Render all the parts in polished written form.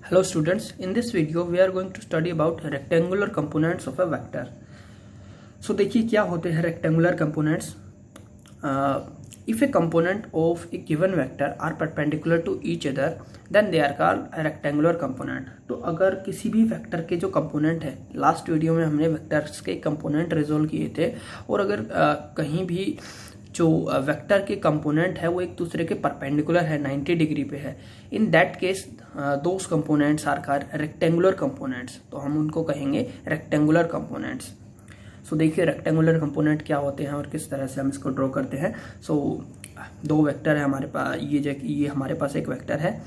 Hello students, in this video we are going to study about rectangular components of a vector. So देखिए क्या होते हैं rectangular components. If a component of a given vector are perpendicular to each other, then they are called a rectangular component. तो अगर किसी भी vector के जो कंपोनेंट है, लास्ट वीडियो में हमने वेक्टर्स के कंपोनेंट रिजोल्व किए थे, और अगर कहीं भी जो वेक्टर के कंपोनेंट है वो एक दूसरे के परपेंडिकुलर है, 90 डिग्री पे है, in that case those components are called rectangular components. तो हम उनको कहेंगे रेक्टेंगुलर कंपोनेंट्स. सो देखिए रेक्टेंगुलर कंपोनेंट क्या होते हैं और किस तरह से हम इसको ड्रॉ करते हैं. सो दो वेक्टर है हमारे पास, ये हमारे पास एक वेक्टर है,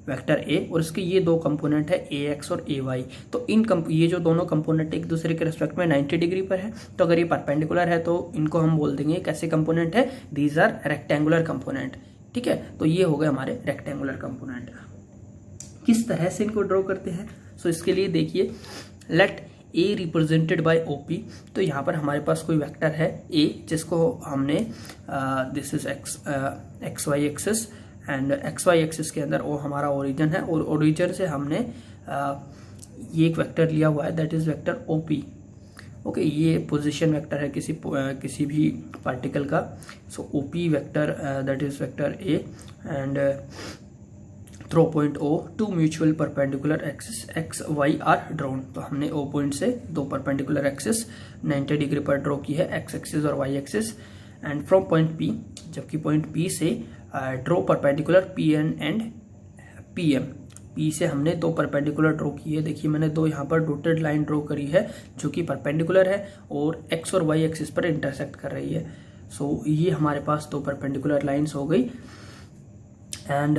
वेक्टर ए, और इसके ये दो कंपोनेंट है ए एक्स और ए वाई. तो ये जो दोनों कंपोनेंट एक दूसरे के रिस्पेक्ट में 90 डिग्री पर है, तो अगर ये परपेंडिकुलर है तो इनको हम बोल देंगे कैसे कंपोनेंट है, दीज आर रेक्टेंगुलर कंपोनेंट. ठीक है, तो ये हो गए हमारे रेक्टेंगुलर कंपोनेंट. किस तरह से इनको ड्रॉ करते हैं? सो इसके लिए देखिए, let A represented by OP. तो यहाँ पर हमारे पास कोई वेक्टर है ए, जिसको हमने this is x y axis, and x y axis के अंदर वो हमारा ओरिजिन है, और ओरिजिन से हमने ये एक वेक्टर लिया हुआ है, that is vector OP. Okay, ये पोजीशन वेक्टर है किसी भी पार्टिकल का. So OP vector that is vector A, and through point O two mutual perpendicular axis X Y are drawn. तो हमने ओ पॉइंट से दो परपेंडिकुलर एक्सिस 90 डिग्री पर ड्रॉ की है, एक्स एक्सिस और Y axis. And from point P, जबकि point P से draw perpendicular P N and P M. P से हमने दो परपेंडिकुलर ड्रॉ की है. देखिए मैंने दो यहाँ पर डॉटेड लाइन ड्रॉ करी है जो कि परपेंडिकुलर है और एक्स और वाई एक्सिस पर इंटरसेक्ट कर रही है. सो ये हमारे पास दो परपेंडिकुलर लाइन्स हो गई. And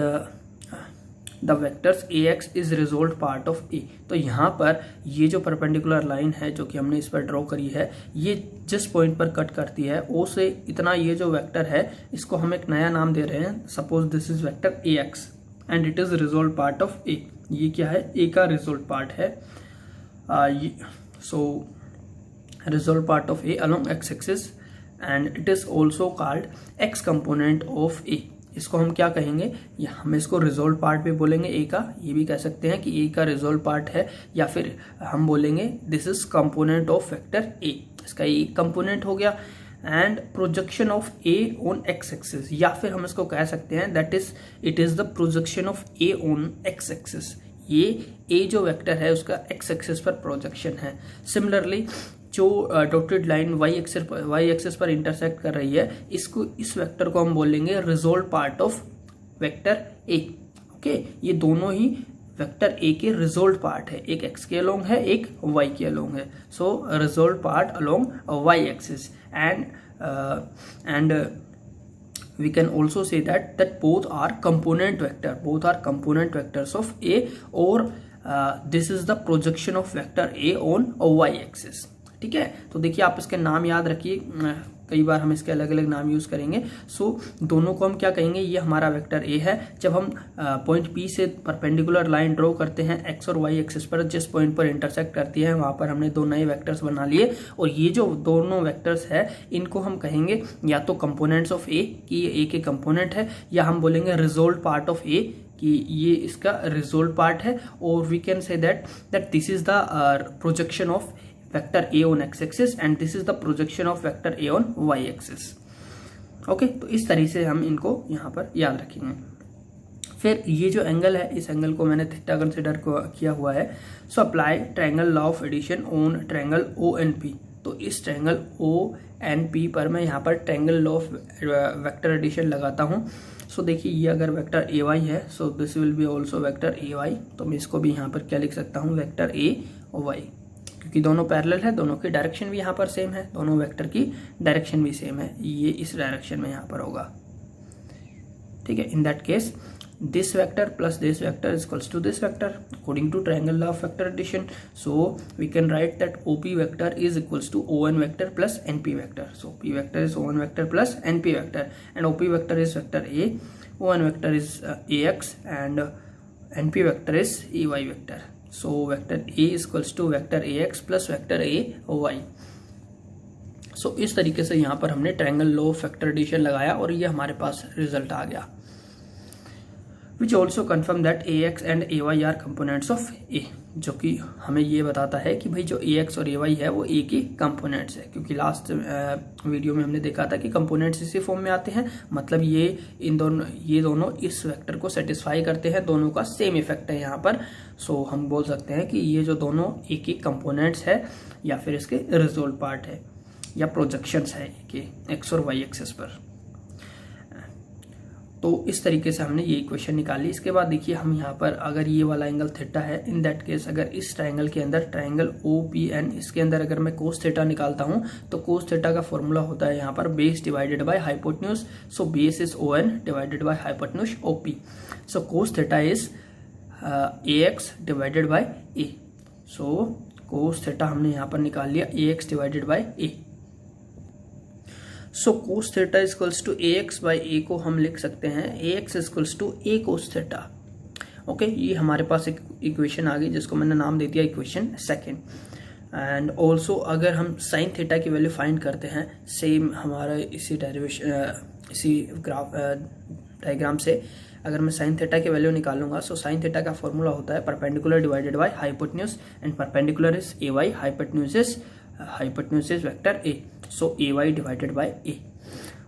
the vectors A X is resolve part of A. तो यहाँ पर ये जो परपेंडिकुलर लाइन है जो कि हमने इस पर ड्रॉ करी है, ये जिस पॉइंट पर कट करती है ओ से इतना, ये जो वेक्टर है इसको हम एक नया नाम दे रहे हैं. Suppose this is vector A X and it is resolve part of A. ये क्या है? ए का रिजोल्व पार्ट है. So resolve part of A along x axis, and it is also called X component of A. इसको हम क्या कहेंगे? या हम इसको रिजोल्व पार्ट भी बोलेंगे ए का, ये भी कह सकते हैं कि ए का रिजोल्व पार्ट है, या फिर हम बोलेंगे this is component of vector ए. इसका एक कंपोनेंट हो गया. And projection of A on x axis, या फिर हम इसको कह सकते हैं that is it is the projection of A on x axis. ये ए जो वेक्टर है उसका एक्स एक्सिस पर प्रोजेक्शन है. सिमिलरली जो डॉटेड लाइन वाई एक्सिस पर इंटरसेक्ट कर रही है, इस वेक्टर को हम बोलेंगे resolve part of vector A. Okay, ये दोनों ही वेक्टर ए के रिजोल्व पार्ट है, एक एक्स के अलोंग है, एक वाई के अलोंग है. So resolve part along Y axis, and we can also say that both are component vectors of A, or this is the projection of vector A on y axis. ठीक है, तो देखिए आप इसके नाम याद रखिए, कई बार हम इसके अलग अलग नाम यूज करेंगे. सो दोनों को हम क्या कहेंगे? ये हमारा वेक्टर ए है. जब हम पॉइंट पी से परपेंडिकुलर लाइन ड्रॉ करते हैं एक्स और वाई एक्सिस पर, जिस पॉइंट पर इंटरसेक्ट करती है वहां पर हमने दो नए वेक्टर्स बना लिए, और ये जो दोनों वेक्टर्स है इनको हम कहेंगे या तो कंपोनेंट्स ऑफ ए, कि ये ए के कंपोनेंट है, या हम बोलेंगे रिजोल्व पार्ट ऑफ ए, कि ये इसका रिजोल्व पार्ट है. और we can say that this is the projection of vector A on x axis and this is the projection of vector A on Y axis. Okay, तो इस तरह से हम इनको यहाँ पर याद रखेंगे. फिर ये जो एंगल है, इस एंगल को मैंने थीटा कंसिडर किया हुआ है. So apply triangle law of addition on triangle O N P. तो इस ट्रायंगल ओ एन पी पर मैं यहाँ पर triangle law of vector addition लगाता हूँ. सो देखिए, ये अगर वेक्टर ए वाई है, so this will be also vector A Y. तो मैं इसको भी यहाँ पर क्या लिख सकता हूँ? वेक्टर ए वाई, क्योंकि दोनों पैरेलल है, दोनों की डायरेक्शन भी यहाँ पर सेम है, दोनों वेक्टर की डायरेक्शन भी सेम है. ये इस डायरेक्शन में यहाँ पर होगा. ठीक है, in that case this vector plus this vector is equals to this vector according to triangle law of vector addition. So we can write that OP vector is equals to O N vector plus N P vector. So P vector is O N vector plus N P vector, and OP vector is vector A, O N vector is A X, and N P vector is A y vector. So vector A is equals to vector AX plus vector AY. So इस तरीके से यहाँ पर हमने triangle law of vector addition लगाया और ये हमारे पास रिजल्ट आ गया. Which also confirm that A X and A Y are components of A, जो कि हमें ये बताता है कि भाई जो ए एक्स और ए वाई है वो ए के कंपोनेंट्स है, क्योंकि लास्ट वीडियो में हमने देखा था कि कंपोनेंट्स इसी फॉर्म में आते हैं, मतलब ये दोनों इस वेक्टर को सेटिस्फाई करते हैं, दोनों का सेम इफेक्ट है यहाँ पर। सो हम बोल सकते हैं कि ये जो दोनों ए के कंपोनेंट्स है या फिर इसके रिजोल्व पार्ट है या प्रोजेक्शंस है के एक्स और वाई एक्सिस पर। तो इस तरीके से हमने ये इक्वेशन निकाली। इसके बाद देखिए हम यहाँ पर अगर ये वाला एंगल थीटा है, इन दैट केस अगर इस ट्रायंगल के अंदर ट्रायंगल OPN, इसके अंदर अगर मैं कोस थीटा निकालता हूँ तो कोस थीटा का फॉर्मूला होता है यहाँ पर base divided by hypotenuse. So base is ON divided by hypotenuse OP। So cos theta is AX divided by A। So cos theta हमने यहाँ पर निकाल लिया AX divided by A। So cos theta equals to AX by A को हम लिख सकते हैं AX equals to A cos theta. Okay, ये हमारे पास एक इक्वेशन आ गई जिसको मैंने नाम दे दिया इक्वेशन सेकेंड। एंड ऑल्सो अगर हम साइन थीटा की वैल्यू फाइंड करते हैं सेम हमारा इसी डेरिवेशन इसी ग्राफ डायग्राम से अगर मैं साइन थीटा की वैल्यू निकालूंगा, सो साइन थीटा का फॉर्मूला होता है perpendicular divided by hypotenuse and perpendicular is AY, hypotenuse is vector A। So AY divided bye A,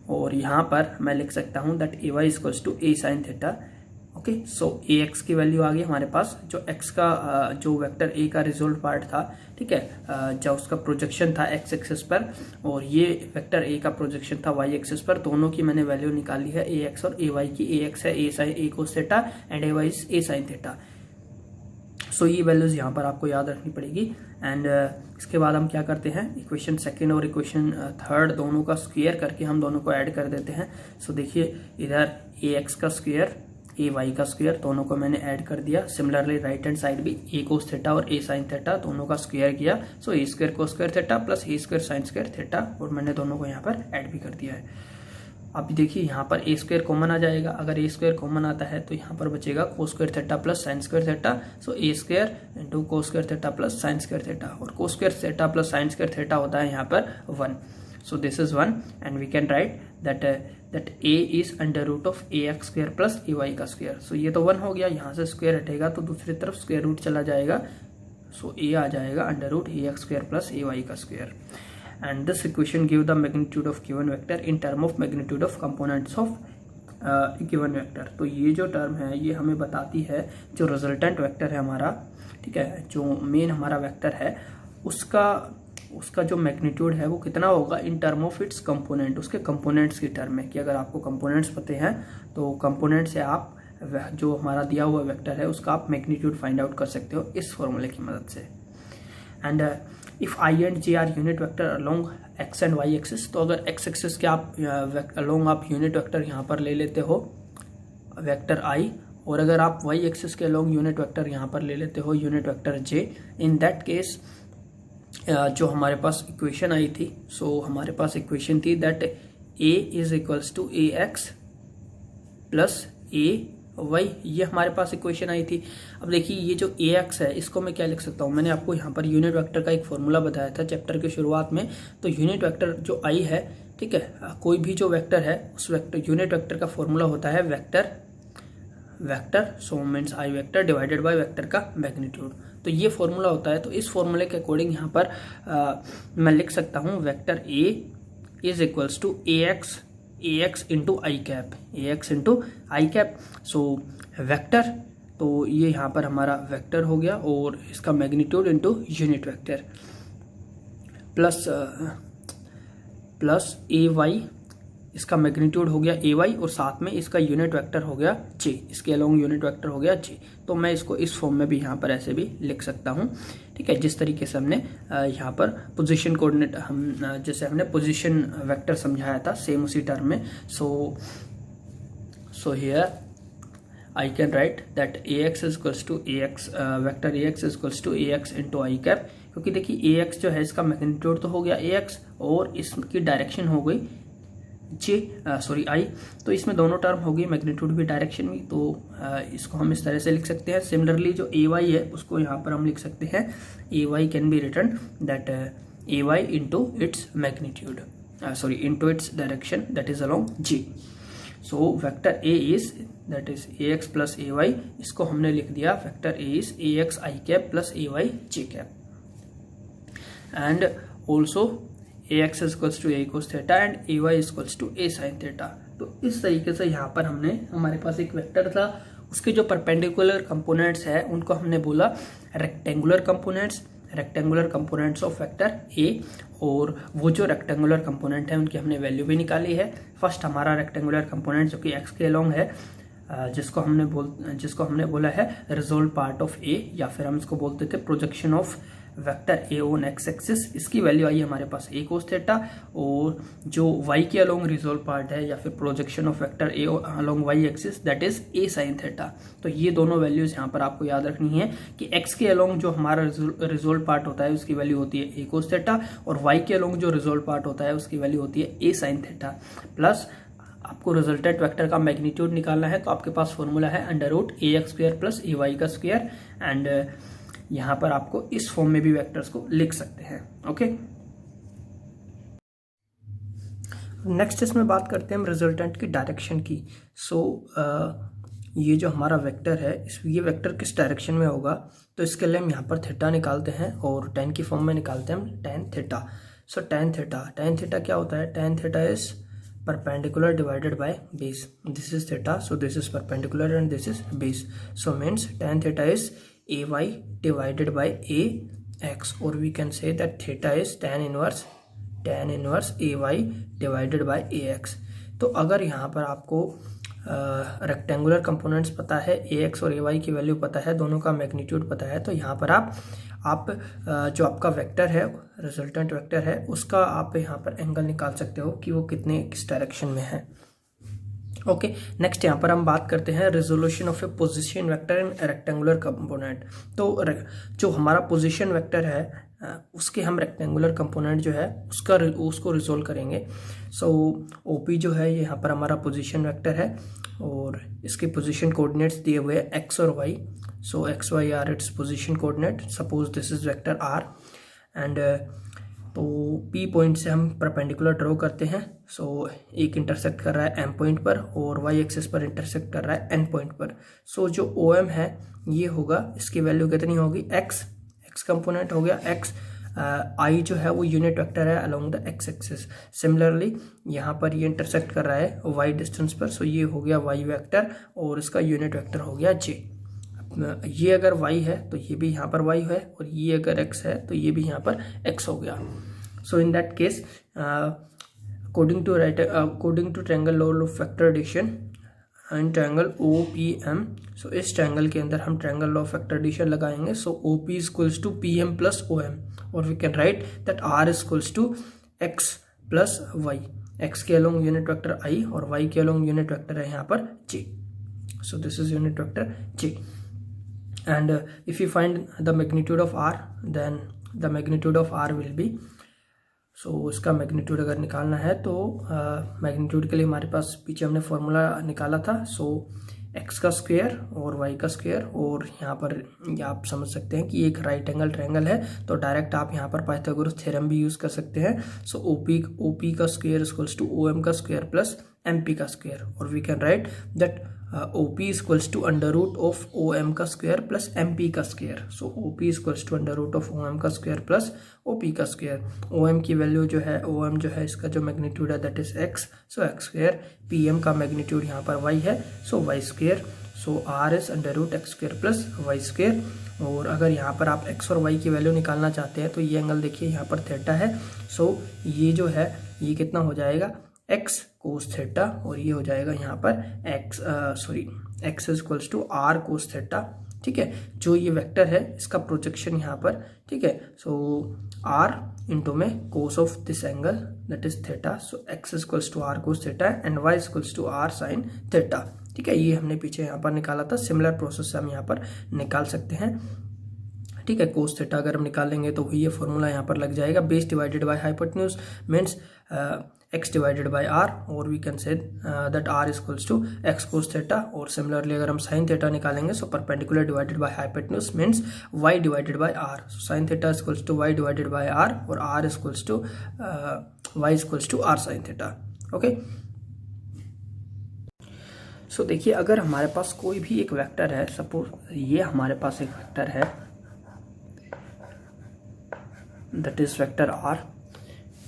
और यहाँ पर मैं लिख सकता हूँ that AY equals to A sine theta. Okay, so AX की वैल्यू आ गई हमारे पास, जो X का जो वेक्टर A का रिजोल्व पार्ट था, ठीक है, जो उसका प्रोजेक्शन था X एक्सिस पर, और ये वेक्टर A का प्रोजेक्शन था Y एक्सिस पर, दोनों की मैंने वैल्यू निकाली है AX और AY की। AX है A sine A cos theta and AY is A sine theta. So ये वैल्यूज यहाँ पर आपको याद रखनी पड़ेगी। एंड इसके बाद हम क्या करते हैं, इक्वेशन सेकेंड और इक्वेशन थर्ड दोनों का स्क्वायर करके हम दोनों को ऐड कर देते हैं। सो देखिए इधर AX का स्क्वायर AY का स्क्वायर दोनों को मैंने ऐड कर दिया। सिमिलरली राइट हैंड साइड भी A कोस थीटा और A साइन थीटा दोनों का स्क्वायर किया। सो A square cos square theta plus A square sine square theta, और मैंने दोनों को यहाँ पर ऐड भी कर दिया है। अब देखिए यहाँ पर A स्क्वायर कॉमन आ जाएगा, अगर A स्क्वायर कॉमन आता है तो यहाँ पर बचेगा cos square theta plus sine square theta. So A square into cos square theta plus sine square theta, और cos square theta plus sine square theta होता है यहाँ पर 1। So this is 1 and we can write that A is under root of AX square plus AY का square. So ये तो 1 हो गया, यहाँ से स्क्वायर हटेगा तो दूसरी तरफ स्क्वायर रूट चला जाएगा। सो A आ जाएगा under root AX square plus AY का square. And this equation give the magnitude of given vector in term of magnitude of components of given vector। तो ये जो टर्म है ये हमें बताती है जो रिजल्टेंट वेक्टर है हमारा, ठीक है, जो मेन हमारा वेक्टर है उसका जो मैग्नीट्यूड है वो कितना होगा in term of its component, उसके कंपोनेंट्स की टर्म में। कि अगर आपको कंपोनेंट्स पते हैं तो कंपोनेंट से आप जो हमारा दिया हुआ वेक्टर है उसका आप मैग्नीट्यूड फाइंड आउट कर सकते हो इस फॉर्मूले की मदद से। And if I and J are unit vector along X and Y axis, तो अगर X एक्सिस के आप अलोंग आप यूनिट वेक्टर यहाँ पर ले लेते हो वेक्टर I, और अगर आप Y एक्सिस के अलोंग यूनिट वेक्टर यहाँ पर ले लेते हो unit vector J, in that case जो हमारे पास इक्वेशन आई थी, सो हमारे पास इक्वेशन थी that A is equals to AX plus AY, ये हमारे पास इक्वेशन आई थी। अब देखिए ये जो AX है इसको मैं क्या लिख सकता हूँ, मैंने आपको यहाँ पर यूनिट वेक्टर का एक फॉर्मूला बताया था चैप्टर के शुरुआत में। तो यूनिट वेक्टर जो I है, ठीक है, कोई भी जो वेक्टर है उस वेक्टर यूनिट वेक्टर का फॉर्मूला होता है vector so means I vector divided by vector का मैग्नीट्यूड। तो ये फॉर्मूला होता है। तो इस फॉर्मूले के अकॉर्डिंग यहाँ पर मैं लिख सकता हूँ vector A is equals to AX into I cap, AX into I cap. So vector, तो ये यहाँ पर हमारा वेक्टर हो गया और इसका magnitude into unit vector plus AY, इसका मैग्नीट्यूड हो गया AY और साथ में इसका यूनिट वेक्टर हो गया J, इसके अलोंग यूनिट वेक्टर हो गया J। तो मैं इसको इस फॉर्म में भी यहाँ पर ऐसे भी लिख सकता हूँ, ठीक है, जिस तरीके से हमने यहाँ पर पोजीशन कोऑर्डिनेट जैसे हमने पोजीशन वेक्टर समझाया था सेम उसी टर्म में। So here I can write that AX is equals to AX vector AX is equals to AX into I cap, क्योंकि देखिए AX जो है इसका मैग्नीट्यूड तो हो गया AX और इसकी डायरेक्शन हो गई I, तो इसमें दोनों टर्म होगी मैग्नीट्यूड भी डायरेक्शन भी। तो इसको हम इस तरह से लिख सकते हैं। सिमिलरली जो AY है उसको यहाँ पर हम लिख सकते हैं AY can be written that AY into its magnitude into its direction that is along J। So vector A is that is A X plus A Y, इसको हमने लिख दिया vector A is A X I cap plus A Y J cap, and also A X equals to A cos theta and A Y equals to A sine theta. तो इस तरीके से यहाँ पर हमने, हमारे पास एक वेक्टर था, उसके जो परपेंडिकुलर कंपोनेंट्स है उनको हमने बोला rectangular components, rectangular components of vector ए, और वो जो रेक्टेंगुलर कंपोनेंट है उनकी हमने वैल्यू भी निकाली है। फर्स्ट हमारा रेक्टेंगुलर कंपोनेंट जो कि एक्स के अलोंग है, जिसको हमने बोला है रिजोल्व पार्ट ऑफ ए, या फिर हम इसको बोलते थे projection of vector A on x axis, इसकी वैल्यू आई हमारे पास ए कोस थीटा, और जो वाई के अलोंग रिजोल्व पार्ट है या फिर projection of vector A along Y axis that is A sine theta. तो ये दोनों वैल्यूज यहाँ पर आपको याद रखनी है कि एक्स के अलोंग जो हमारा रिजोल्व पार्ट होता है उसकी वैल्यू होती है ए कोस थीटा, और वाई के अलोंग जो रिजोल्व पार्ट होता है उसकी वैल्यू होती है ए साइन थीटा। प्लस आपको रिजल्टेंट वेक्टर का मैग्नीट्यूड निकालना है, तो आपके पास फॉर्मूला है अंडर रूट ए एक्स स्क्वायर प्लस ए वाई का स्क्वायर, एंड यहां पर आपको इस फॉर्म में भी वेक्टर्स को लिख सकते हैं। ओके, नेक्स्ट इसमें बात करते हैं हम रिजल्टेंट की डायरेक्शन की। ये जो हमारा वेक्टर है, ये वेक्टर किस डायरेक्शन में होगा, तो इसके लिए हम यहाँ पर थीटा निकालते हैं और टेन की फॉर्म में निकालते हैं हम टेन थीटा। सो टेन थीटा क्या होता है, tan theta is perpendicular divided by base, this is theta, so this is perpendicular and this is base, so means tan theta is ay divided by ax, or we can say that theta is tan inverse ay divided by ax। तो अगर यहाँ पर आपको rectangular components पता है, A x और A Y की value पता है, दोनों का मैग्नीट्यूड पता है, तो यहाँ पर आप जो आपका वेक्टर है, रिजल्टेंट वेक्टर है, उसका आप यहाँ पर एंगल निकाल सकते हो कि वो किस डायरेक्शन में है। ओके, नेक्स्ट यहाँ पर हम बात करते हैं resolution of A position vector in rectangular component. तो जो हमारा पोजीशन वेक्टर है उसके हम रेक्टेंगुलर कंपोनेंट जो है उसको रिजोल्व करेंगे। सो ओपी जो है ये यहाँ पर हमारा पोजीशन वेक्टर है, और इसके पोजीशन कोऑर्डिनेट्स दिए हुए हैं एक्स और वाई। So x Y are its position coordinate, suppose this is vector r, and तो पी पॉइंट से हम परपेंडिकुलर ड्रॉ करते हैं। सो एक इंटरसेक्ट कर रहा है एम पॉइंट पर और वाई एक्सिस पर इंटरसेक्ट कर रहा है एन पॉइंट पर। सो जो ओ एम है ये होगा, इसकी वैल्यू कितनी होगी, एक्स कंपोनेंट हो गया एक्स, आई जो है वो यूनिट वेक्टर है along the x axis. Similarly यहाँ पर ये इंटरसेक्ट कर रहा है वाई डिस्टेंस पर, सो ये हो गया वाई वेक्टर और इसका यूनिट वेक्टर हो गया जे। ये अगर y है तो ये भी यहाँ पर y है, और ये अगर x है तो ये भी यहाँ पर x हो गया। So in that case according to triangle law of vector addition in triangle OPM, so इस ट्रायंगल के अंदर हम triangle law of vector addition लगाएंगे। So OP equals to PM plus OM, और we can write that R equals to x plus y। x के along unit vector i और y के along unit vector है यहाँ पर j। So this is unit vector j, and if you find the magnitude of r, then the magnitude of r will be, so उसका magnitude अगर निकालना है तो मैग्नीट्यूड के लिए हमारे पास पीछे हमने फॉर्मूला निकाला था। सो x का स्क्वायर और y का स्क्वायर, और यहाँ पर ये आप समझ सकते हैं कि एक राइट एंगल ट्रायंगल है, तो डायरेक्ट आप यहाँ पर पाइथागोरस थ्योरम भी यूज कर सकते हैं। सो OP का स्क्वायर इक्वल्स टू OM का स्क्वायर प्लस MP का स्क्वायर, और we can write that OP equals to under root of OM का स्क्वायर प्लस MP का square. So OP equals to under root of OM का square plus OP का square. OM की value जो है, OM जो है इसका जो मैग्नीट्यूड है that is x, so x square. PM का मैग्नीट्यूड यहाँ पर y है, so y square. So R is under root x square plus y square. और अगर यहाँ पर आप x और y की वैल्यू निकालना चाहते हैं तो ये एंगल देखिए यहाँ पर थीटा है। सो ये जो है ये कितना हो जाएगा, x कोस थीटा, और ये हो जाएगा यहाँ पर x equals to r cos theta. ठीक है, जो ये वेक्टर है इसका प्रोजेक्शन यहाँ पर, ठीक है। सो r इंटू में cos of this angle that is theta, so x equals to r cos theta and y equals to r sine theta. ठीक है, ये हमने पीछे यहाँ पर निकाला था, सिमिलर प्रोसेस से हम यहाँ पर निकाल सकते हैं। ठीक है, कोस थीटा अगर हम निकालेंगे तो ये फॉर्मूला यहाँ पर लग जाएगा, base divided by hypotenuse means x divided by r, और we can say that r equals to x cos theta. और सिमिलरली अगर हम साइन थीटा निकालेंगे so perpendicular divided by hypotenuse means y divided by r। So sine theta equals to y divided by r, और r equals to y equals to r sine theta. Okay, so देखिए, अगर हमारे पास कोई भी एक vector है, suppose ये हमारे पास एक वेक्टर है, दैट इज वेक्टर आर,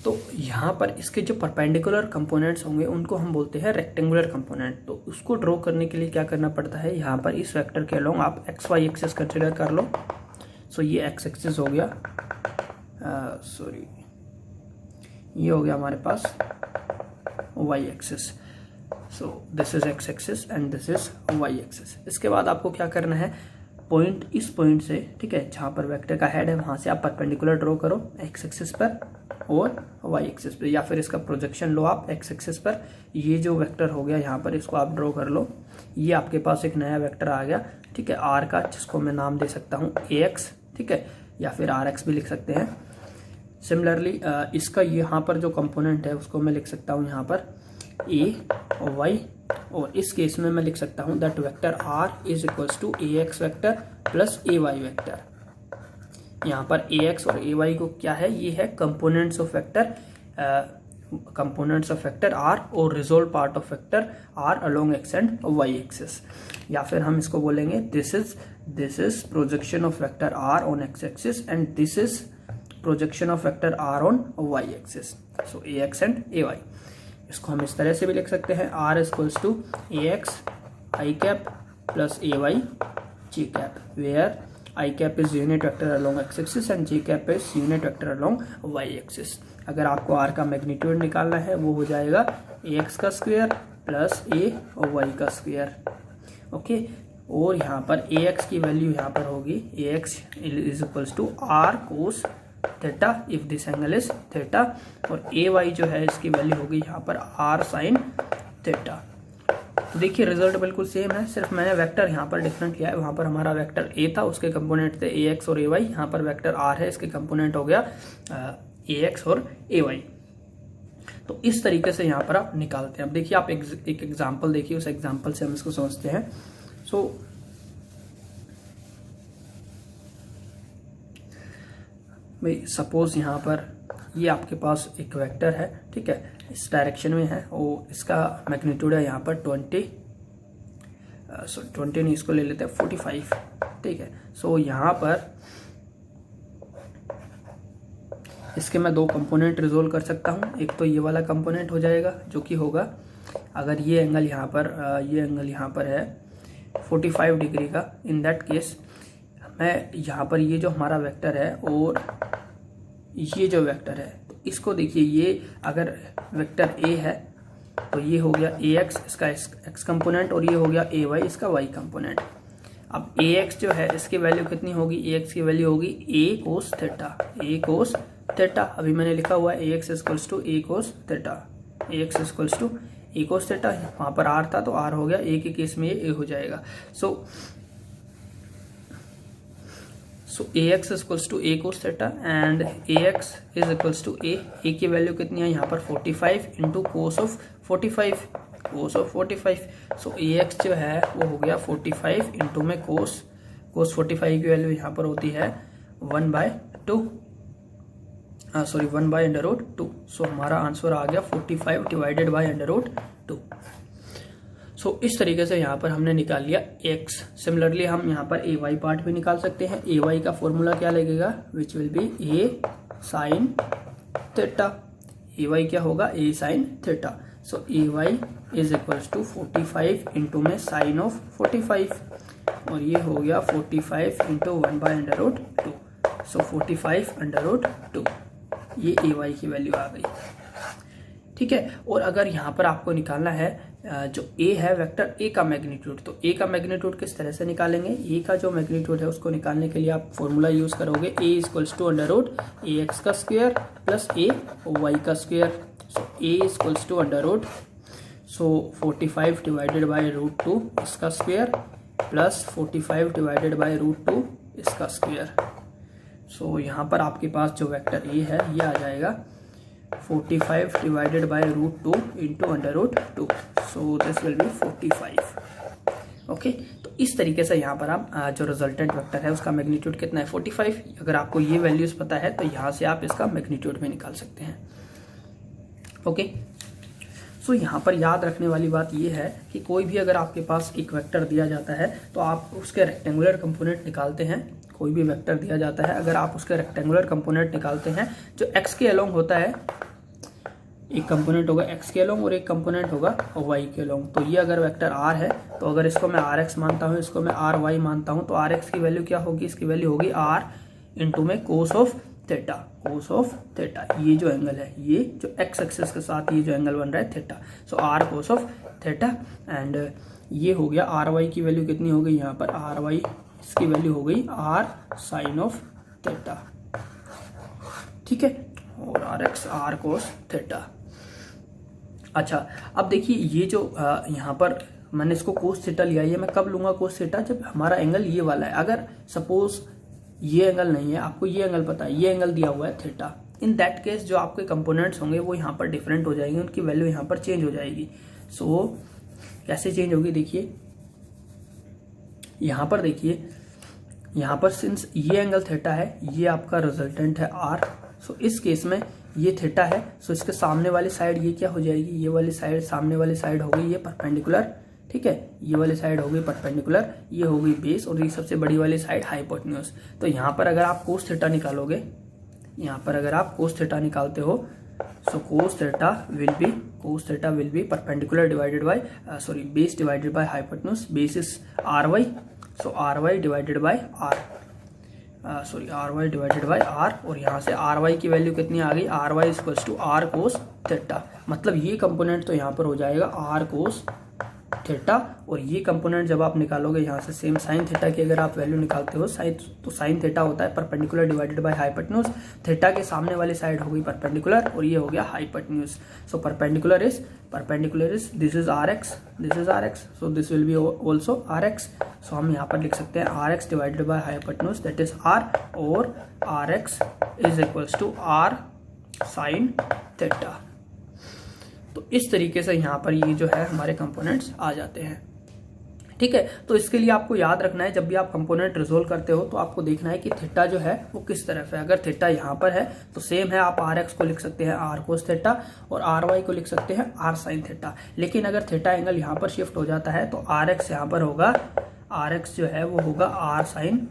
तो यहाँ पर इसके जो परपेंडिकुलर कंपोनेंट्स होंगे उनको हम बोलते हैं रेक्टेंगुलर कंपोनेंट। तो उसको ड्रॉ करने के लिए क्या करना पड़ता है, यहाँ पर इस वेक्टर के अलोंग आप एक्स वाई एक्सिस कंसिडर कर लो। सो ये एक्स एक्सिस हो गया, सॉरी ये हो गया हमारे पास Y axis. So this is X axis and this is Y axis. इसके बाद आपको क्या करना है, पॉइंट इस पॉइंट से, ठीक है, जहाँ पर वेक्टर का हेड है वहाँ से आप परपेंडिकुलर ड्रॉ करो एक्स एक्सिस पर और वाई एक्सिस पर, या फिर इसका प्रोजेक्शन लो आप एक्स एक्सिस पर। ये जो वेक्टर हो गया यहाँ पर, इसको आप ड्रॉ कर लो। ये आपके पास एक नया वेक्टर आ गया, ठीक है, आर का, जिसको मैं नाम दे सकता हूँ ए एक्स, ठीक है, या फिर आर एक्स भी लिख सकते हैं। सिमिलरली इसका यहाँ पर जो कंपोनेंट है उसको मैं लिख सकता हूँ यहाँ पर ए और वाई, और इस केस में मैं लिख सकता हूँ that vector r is equals to A x vector plus A y vector. यहाँ पर ए एक्स और ए वाई को क्या है, ये है components of vector, components of vector R और resolve part of vector R along X and Y axis. या फिर हम इसको बोलेंगे this is projection of vector R on x axis and this is projection of vector R on Y axis. So A X and A Y, इसको हम इस तरह से भी लिख सकते हैं, R equals to A X I cap plus A Y j cap, where I cap is unit vector along x axis and j cap is unit vector along Y axis. अगर आपको आर का magnitude निकालना है वो हो जाएगा ए x का square plus ए और वाई का स्क्वायर, ओके। और यहाँ पर ए एक्स की वैल्यू यहाँ पर होगी A X is equals to are cos theta if this angle is theta, और ए वाई जो है इसकी वैल्यू होगी यहाँ पर आर साइन थीटा। तो देखिए रिजल्ट बिल्कुल सेम है, सिर्फ मैंने वेक्टर यहाँ पर डिफरेंट लिया है। वहाँ पर हमारा वेक्टर ए था, उसके कंपोनेंट थे ए एक्स और ए वाई, यहाँ पर वेक्टर आर है, इसके कंपोनेंट हो गया ए एक्स और ए वाई। तो इस तरीके से यहाँ पर आप निकालते हैं। अब देखिए आप एक एग्जाम्पल देखिए, उस एग्जाम्पल से हम इसको समझते हैं। सो भाई सपोज यहाँ पर ये आपके पास एक वेक्टर है, ठीक है, इस डायरेक्शन में है, और इसका मैग्नीट्यूड है यहाँ पर 20 नहीं, इसको ले लेते हैं 45, ठीक है। सो यहाँ पर इसके मैं दो कंपोनेंट रिजोल्व कर सकता हूँ। एक तो ये वाला कंपोनेंट हो जाएगा जो कि होगा, अगर ये एंगल यहाँ पर है 45 डिग्री का, इन दैट केस मैं यहाँ पर ये जो हमारा वेक्टर है और ये जो वेक्टर है, तो इसको देखिए, ये अगर वेक्टर ए है तो ये हो गया ए एक्स, इसका एक्स कंपोनेंट, और ये हो गया ए वाई, इसका वाई कंपोनेंट। अब ए एक्स जो है इसकी वैल्यू कितनी होगी, ए एक्स की वैल्यू होगी ए कोस थीटा, ए कोस थीटा। अभी मैंने लिखा हुआ है A X equals to A cos theta, A X equals to A cos theta. वहाँ पर आर था तो आर हो गया, ए के केस में ये ए हो जाएगा। So A X equals to A cos theta and A X is equals to A की वैल्यू कितनी है यहाँ पर 45 into cos of 45, cos of 45। So A X जो है वो हो गया 45 इंटू में कोस 45 की वैल्यू यहाँ पर होती है 1/2, सॉरी 1/√2। सो हमारा आंसर आ गया 45 डिवाइडेड बाय √2। सो इस तरीके से यहाँ पर हमने निकाल लिया x। सिमिलरली हम यहाँ पर ए वाई पार्ट भी निकाल सकते हैं। ए वाई का फॉर्मूला क्या लगेगा, which will be A sine theta. A Y क्या होगा, A sine theta. So A Y is equals to 45 into में साइन ऑफ 45, और ये हो गया 45 इंटू 1/√2। सो 45/√2, ये ए वाई की वैल्यू आ गई, ठीक है। और अगर यहाँ पर आपको निकालना है जो a है वेक्टर a का मैग्नीट्यूड, तो a का मैग्नीट्यूड किस तरह से निकालेंगे, a का जो मैग्नीट्यूड है उसको निकालने के लिए आप फॉर्मूला यूज करोगे a इक्वल्स टू √ax का स्क्वायर प्लस a y का square. So a equals to √ so 45 divided by √2 इसका स्क्वायर प्लस 45 डिवाइडेड बाय √2 इसका स्क्वायर। सो यहाँ पर आपके पास जो वेक्टर a है ये आ जाएगा 45 divided by √2 into √2। So this will B 45, okay. तो इस तरीके से यहाँ पर आप जो रिजल्टेंट वेक्टर है उसका मैग्नीट्यूड कितना है 45। अगर आपको ये वैल्यूज पता है तो यहाँ से आप इसका मैग्नीट्यूड भी निकाल सकते हैं, ओके। सो यहाँ पर याद रखने वाली बात ये है कि कोई भी अगर आपके पास एक वेक्टर दिया जाता है तो आप उसके रेक्टेंगुलर कंपोनेंट निकालते हैं। कोई भी वेक्टर दिया जाता है, अगर आप उसके रेक्टेंगुलर कंपोनेंट निकालते हैं जो एक्स के अलोंग होता है, एक कंपोनेंट होगा एक्स के अलोंग और एक कंपोनेंट होगा वाई के अलोंग। तो ये अगर वेक्टर आर है तो अगर इसको मैं आर एक्स मानता हूँ, इसको मैं आर वाई मानता हूँ, तो आर एक्स की वैल्यू क्या होगी, इसकी वैल्यू होगी आर इंटू में cos of theta. Cos of theta, ये जो एंगल है, ये जो एक्स एक्सिस के साथ ये जो एंगल बन रहा है theta, so r cos of theta. And ये हो गया आर वाई की वैल्यू कितनी हो गई यहाँ पर, आर वाई इसकी वैल्यू हो गई आर साइन ऑफ थीटा, ठीक है, और are x r cos theta. अच्छा, अब देखिए ये जो यहाँ पर मैंने इसको कोस थीटा लिया, ये मैं कब लूंगा कोस थीटा, जब हमारा एंगल ये वाला है। अगर सपोज ये एंगल नहीं है, आपको ये एंगल पता है, ये एंगल दिया हुआ है थीटा, इन दैट केस जो आपके कंपोनेंट्स होंगे वो यहाँ पर डिफरेंट हो जाएंगे, उनकी वैल्यू यहाँ पर चेंज हो जाएगी। सो कैसे चेंज होगी, देखिए यहाँ पर, देखिए यहाँ पर सिंस ये एंगल थीटा है, ये आपका रिजल्टेंट है आर, सो इस केस में ये थीटा है, सो इसके सामने वाली साइड ये क्या हो जाएगी, ये वाली साइड, सामने वाली साइड हो गई ये परपेंडिकुलर, ठीक है, ये वाली साइड हो गई परपेंडिकुलर, ये हो गई बेस, और ये सबसे बड़ी वाली साइड हाइपोटेन्यूज। तो यहाँ पर अगर आप कोस थीटा निकालोगे, यहाँ पर अगर आप कोस थीटा निकालते हो, so cos theta will be perpendicular divided by base divided by hypotenuse, base is R Y, so R Y divided by R, R Y divided by R, और यहाँ से आर वाई की वैल्यू कितनी आ गई, r y equals to are cos theta. मतलब ये component तो यहाँ पर हो जाएगा आर कोस थीटा, और ये कंपोनेंट जब आप निकालोगे यहाँ से सेम साइन थीटा की अगर आप वैल्यू निकालते हो, तो साइन थीटा होता है perpendicular divided by hypotenuse, theta के सामने वाली साइड हो गई परपेंडिकुलर और ये हो गया hypotenuse. So perpendicular is this is R X, so this will be also R X. So हम यहाँ पर लिख सकते हैं R X divided by hypotenuse that is R, और are X is equals to R sine theta. तो इस तरीके से यहाँ पर ये जो है हमारे कंपोनेंट्स आ जाते हैं, ठीक है। तो इसके लिए आपको याद रखना है, जब भी आप कंपोनेंट रिजोल्व करते हो तो आपको देखना है कि थीटा जो है वो किस तरफ है। अगर थीटा यहाँ पर है तो सेम है, आप आर एक्स को लिख सकते हैं आर कोस थीटा, और आर वाई को लिख सकते हैं आर साइन थीटा। लेकिन अगर थीटा एंगल यहाँ पर शिफ्ट हो जाता है तो आर एक्स यहाँ पर होगा, आर एक्स जो है वो होगा आर साइन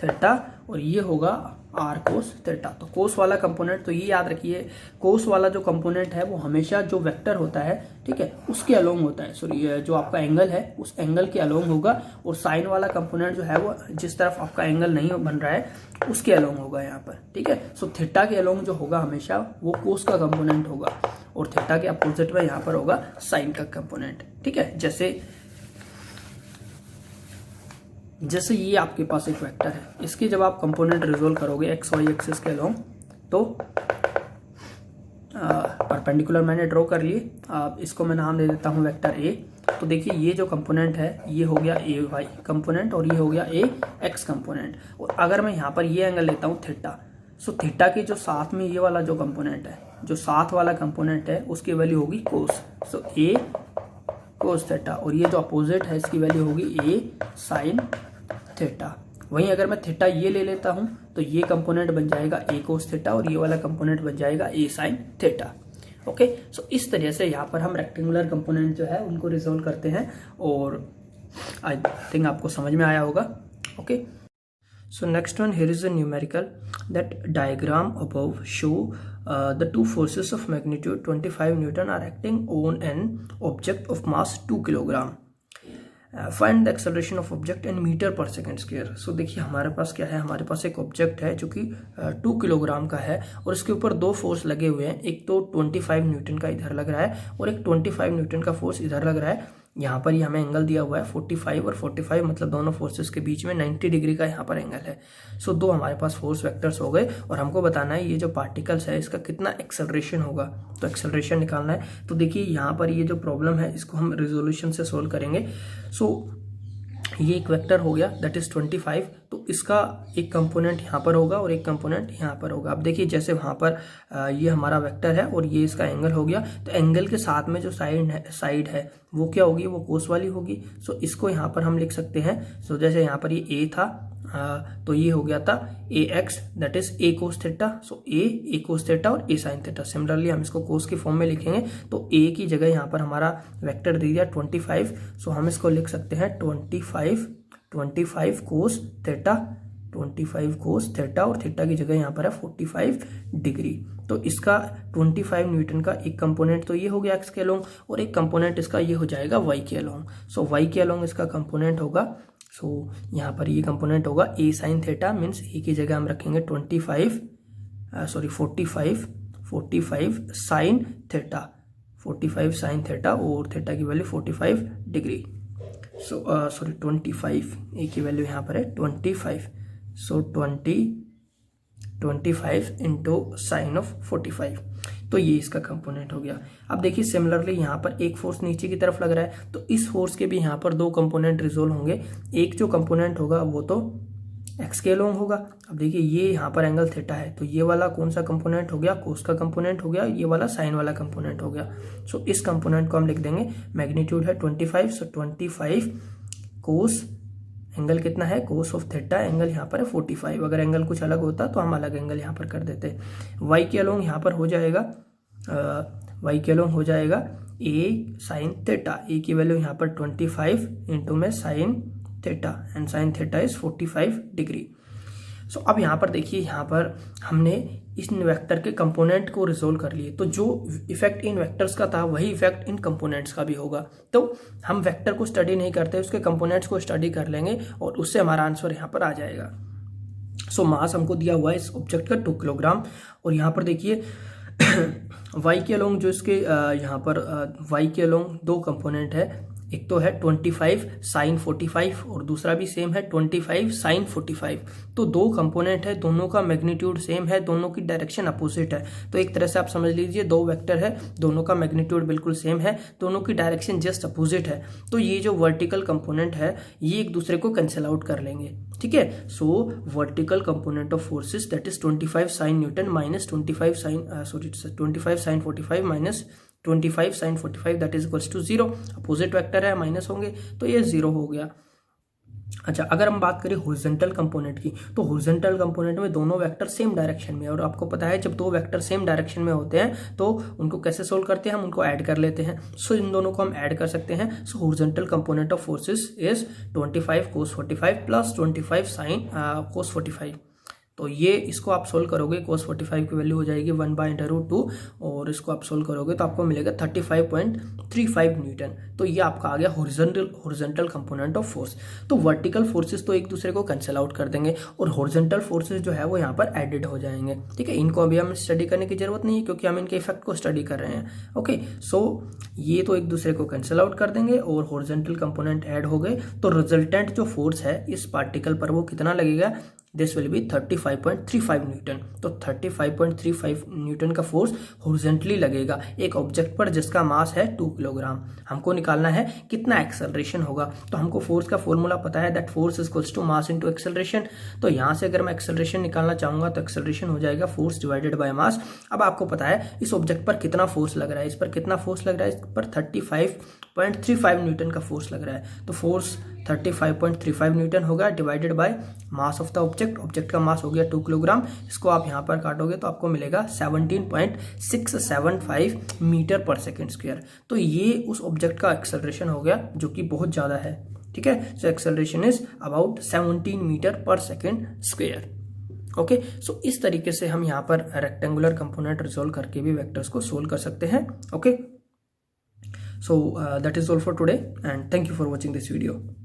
थीटा, और ये होगा आर कोस थीटा। तो कोस वाला कंपोनेंट, तो ये याद रखिए, कोस वाला जो कंपोनेंट है वो हमेशा जो वेक्टर होता है, ठीक है, उसके अलोंग होता है, सॉरी जो आपका एंगल है उस एंगल के अलोंग होगा, और साइन वाला कंपोनेंट जो है वो जिस तरफ आपका एंगल नहीं बन रहा है उसके अलोंग होगा यहाँ पर, ठीक है। सो थीटा के अलोंग जो होगा हमेशा वो कोस का कंपोनेंट होगा, और थीटा के अपोजिट में यहाँ पर होगा साइन का कंपोनेंट, ठीक है। जैसे ये आपके पास एक वेक्टर है, इसके जब आप कंपोनेंट रिजोल्व करोगे एक्स वाई एक्सिस के अलोंग, तो परपेंडिकुलर मैंने ड्रॉ कर लिए, इसको मैं नाम दे देता हूँ वेक्टर ए। तो देखिए ये जो कंपोनेंट है ये हो गया ए वाई कंपोनेंट, और ये हो गया ए एक्स कंपोनेंट। और अगर मैं यहाँ पर ये एंगल लेता हूँ थीटा, सो थीटा के जो साथ में ये वाला जो कंपोनेंट है, जो साथ वाला कंपोनेंट है उसकी वैल्यू होगी कोस, सो ए कोस थीटा, और ये जो अपोजिट है इसकी वैल्यू होगी ए साइन थीटा। वहीं अगर मैं थीटा ये ले लेता हूं तो ये कंपोनेंट बन जाएगा ए कोस थीटा, और ये वाला कंपोनेंट बन जाएगा ए साइन थीटा। ओके, सो इस तरह से यहाँ पर हम रेक्टेंगुलर कंपोनेंट जो है उनको रिजोल्व करते हैं, और आई थिंक आपको समझ में आया होगा। Okay, so next one, here is a numerical that diagram above show the two forces of magnitude 25 Newton are acting on an object of mass 2 kilogram. Find the acceleration of object in meter per second square. So देखिए हमारे पास क्या है, हमारे पास एक object है जो कि 2 kilogram का है, और इसके ऊपर दो फोर्स लगे हुए हैं, एक तो 25 न्यूटन का इधर लग रहा है और एक 25 न्यूटन का फोर्स इधर लग रहा है। यहाँ पर ही हमें एंगल दिया हुआ है 45 और 45, मतलब दोनों फोर्सेस के बीच में 90 डिग्री का यहाँ पर एंगल है। सो दो हमारे पास फोर्स वेक्टर्स हो गए, और हमको बताना है ये जो पार्टिकल्स है इसका कितना एक्सेलरेशन होगा, तो एक्सेलरेशन निकालना है। तो देखिए यहाँ पर ये जो प्रॉब्लम है इसको हम रिजोल्यूशन से सोल्व करेंगे। सो ये एक वेक्टर हो गया दैट इज 25, तो इसका एक कंपोनेंट यहाँ पर होगा और एक कंपोनेंट यहाँ पर होगा। अब देखिए जैसे वहाँ पर ये हमारा वेक्टर है और ये इसका एंगल हो गया, तो एंगल के साथ में जो साइड है वो क्या होगी, वो कोस वाली होगी। सो इसको यहाँ पर हम लिख सकते हैं, सो जैसे यहाँ पर ये ए था तो ये हो गया था A X that is A cos theta, so A cos theta और ए साइन थीटा। सिमिलरली हम इसको कोस की फॉर्म में लिखेंगे तो ए की जगह यहाँ पर हमारा वेक्टर दे दिया 25, सो हम इसको लिख सकते हैं 25 कोस थीटा, 25 कोस थीटा और थीटा की जगह यहाँ पर है 45 डिग्री। तो इसका 25 न्यूटन का एक कंपोनेंट तो ये हो गया एक्स के अलोंग और एक कंपोनेंट इसका ये हो जाएगा वाई के अलोंग। सो वाई के अलोंग इसका कंपोनेंट होगा, सो यहाँ पर ये कंपोनेंट होगा ए साइन थीटा, मीन्स ए की जगह हम रखेंगे 45 साइन थीटा, 45 साइन थीटा और थीटा की वैल्यू 45 डिग्री। सो 25, ए की वैल्यू यहाँ पर है 25, सो 25 इंटू साइन ऑफ 45, तो ये इसका कंपोनेंट हो गया। अब देखिए सिमिलरली यहाँ पर एक फोर्स नीचे की तरफ लग रहा है, तो इस फोर्स के भी यहाँ पर दो कंपोनेंट रिजोल्व होंगे। एक जो कंपोनेंट होगा वो तो एक्स के अलोंग होगा। अब देखिए ये यहाँ पर एंगल थीटा है, तो ये वाला कौन सा कंपोनेंट हो गया, कोस का कंपोनेंट हो गया, ये वाला साइन वाला कंपोनेंट हो गया। सो इस कंपोनेंट को हम लिख देंगे, मैग्नीट्यूड है 25, सो 25 कोस, एंगल कितना है कोस ऑफ थीटा, एंगल यहाँ पर है 45। अगर एंगल कुछ अलग होता तो हम अलग एंगल यहाँ पर कर देते। वाई के अलोंग यहाँ पर हो जाएगा ए साइन थीटा, ए की वैल्यू यहाँ पर 25 इंटू में sine theta and sine theta is 45 degree. So अब यहाँ पर देखिए, यहाँ पर हमने इस वेक्टर के कंपोनेंट को रिजोल्व कर लिए, तो जो इफेक्ट इन वेक्टर्स का था वही इफेक्ट इन कंपोनेंट्स का भी होगा। तो हम वेक्टर को स्टडी नहीं करते, उसके कंपोनेंट्स को स्टडी कर लेंगे और उससे हमारा आंसर यहाँ पर आ जाएगा। सो मास हमको दिया हुआ है इस ऑब्जेक्ट का 2 किलोग्राम, और यहाँ पर देखिए वाई के अलोंग जो इसके यहाँ पर वाई के अलोंग दो कंपोनेंट है, एक तो है 25 साइन 45 और दूसरा भी सेम है 25 साइन 45। तो दो कंपोनेंट है, दोनों का मैग्नीट्यूड सेम है, दोनों की डायरेक्शन अपोजिट है। तो एक तरह से आप समझ लीजिए दो वेक्टर है, दोनों का मैग्नीट्यूड बिल्कुल सेम है, दोनों की डायरेक्शन जस्ट अपोजिट है। तो ये जो वर्टिकल कंपोनेंट है ये एक दूसरे को कैंसिल आउट कर लेंगे, ठीक है। So vertical component of forces that is 25 sine newton minus 25 sine 45 minus 25 sine 45 that is equals to 0। Opposite vector है, माइनस होंगे तो ये 0 हो गया। अच्छा, अगर हम बात करें हॉरिजॉन्टल कंपोनेंट की, तो हॉरिजॉन्टल कंपोनेंट में दोनों वेक्टर सेम डायरेक्शन में, और आपको पता है जब दो वेक्टर सेम डायरेक्शन में होते हैं तो उनको कैसे सोल्व करते हैं, हम उनको ऐड कर लेते हैं। सो इन दोनों को हम ऐड कर सकते हैं। So horizontal component of forces is 25 cos 45 plus 25 sine cos 45। तो ये इसको आप सोल्व करोगे, cos 45 की वैल्यू हो जाएगी 1/√2 और इसको आप सोल्व करोगे तो आपको मिलेगा 35.35 न्यूटन। तो ये आपका आ गया हॉरिजॉन्टल कंपोनेंट ऑफ फोर्स। तो वर्टिकल फोर्सेस तो एक दूसरे को कैंसिल आउट कर देंगे और हॉरिजॉन्टल फोर्सेस जो है वो यहाँ पर एडेड हो जाएंगे, ठीक है। इनको अभी हम स्टडी करने की जरूरत नहीं है क्योंकि हम इनके इफेक्ट को स्टडी कर रहे हैं। ओके, सो ये तो एक दूसरे को कैंसिल आउट कर देंगे और हॉरिजॉन्टल कंपोनेंट ऐड हो गए, तो रिजल्टेंट जो फोर्स है इस पार्टिकल पर वो कितना लगेगा, दिस विल बी 35.35 न्यूटन। तो 35.35 न्यूटन का फोर्स हॉरिजॉन्टली लगेगा एक ऑब्जेक्ट पर जिसका मास है 2 किलोग्राम। हमको निकालना है कितना एक्सेलरेशन होगा, तो हमको फोर्स का फॉर्मूला पता है that force is equals to mass into acceleration. तो यहां से अगर मैं एक्सेलरेशन निकालना चाहूंगा तो एक्सेलरेशन हो जाएगा फोर्स डिवाइडेड बाय मास। अब आपको पता है इस ऑब्जेक्ट पर कितना फोर्स लग रहा है, इस पर कितना फोर्स लग रहा है, इस पर 35.35 न्यूटन का फोर्स लग रहा है। तो फोर्स 35.35 न्यूटन होगा divided by mass of the object का मास हो गया 2 किलोग्राम। इसको आप यहाँ पर काटोगे तो आपको मिलेगा 17.675 मीटर पर सेकेंड स्क्वायर। तो ये उस ऑब्जेक्ट का एक्सेलरेशन हो गया जो कि बहुत ज्यादा है, ठीक है। So acceleration is about 17 metre per second square. Okay, so इस तरीके से हम यहाँ पर रेक्टेंगुलर कंपोनेंट रिजोल्व करके भी वेक्टर्स को सोल्व कर सकते हैं। Okay, so that is all for today and thank you for watching this video.